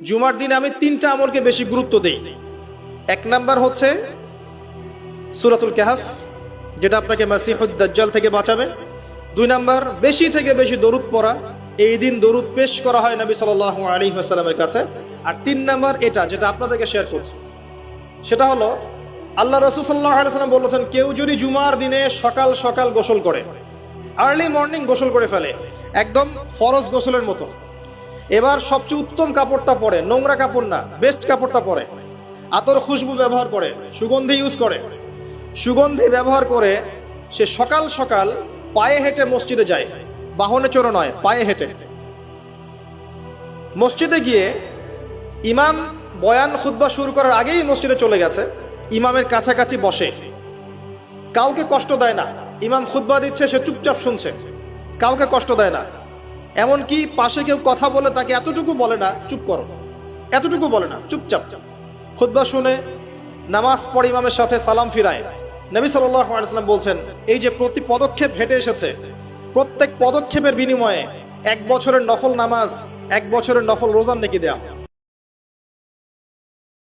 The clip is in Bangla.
জুমার দিনে আমি তিনটা আমলকে বেশি গুরুত্ব দেই। এক নাম্বার হচ্ছে সূরাতুল কাহফ, যেটা আপনাকে মাসিহুদ দাজ্জাল থেকে বাঁচাবে। দুই নাম্বার বেশি থেকে বেশি দরুদ পড়া, এই দিন দরুদ পেশ করা হয় নবী সাল্লাল্লাহু আলাইহি ওয়াসাল্লামের কাছে। আর তিন নাম্বার এটা যেটা আপনাদেরকে শেয়ার করছি, সেটা হলো আল্লাহ রাসূল সাল্লাল্লাহু আলাইহি ওয়াসাল্লাম বলেছেন, কেউ যদি জুমার দিনে সকাল সকাল গোসল করে, আর্লি মর্নিং গোসল করে ফেলে, একদম ফরজ গোসলের মতো, এবার সবচেয়ে উত্তম কাপড়টা পরে, নোংরা কাপড় না, বেস্ট কাপড়টা পরে, আতর খুশবু ব্যবহার করে, সুগন্ধি ইউজ করে, সুগন্ধি ব্যবহার করে সে সকাল সকাল পায়ে হেঁটে মসজিদে যায়, বাহনে চড়ে নয়, পায়ে হেঁটে মসজিদে গিয়ে ইমাম বয়ান খুতবা শুরু করার আগেই মসজিদে চলে গেছে, ইমামের কাছাকাছি বসে, কাউকে কষ্ট দেয় না। ইমাম খুতবা দিচ্ছে, সে চুপচাপ শুনছে, কাউকে কষ্ট দেয় না। এমনকি পাশে কেউ কথা বলে তাকে এতটুকু বলে না চুপ করো, এতটুকু বলে না, চুপচাপ খুতবা শুনে নামাজ পড়ে ইমামের সাথে সালাম ফিরায়। নবী সাল্লাল্লাহু আলাইহি ওয়াসাল্লাম বলছেন, এই যে প্রতি পদক্ষেপ হেঁটে এসেছে, প্রত্যেক পদক্ষেপের বিনিময়ে 1 বছরের নফল নামাজ, 1 বছরের নফল রোজা নেকি দেয়া।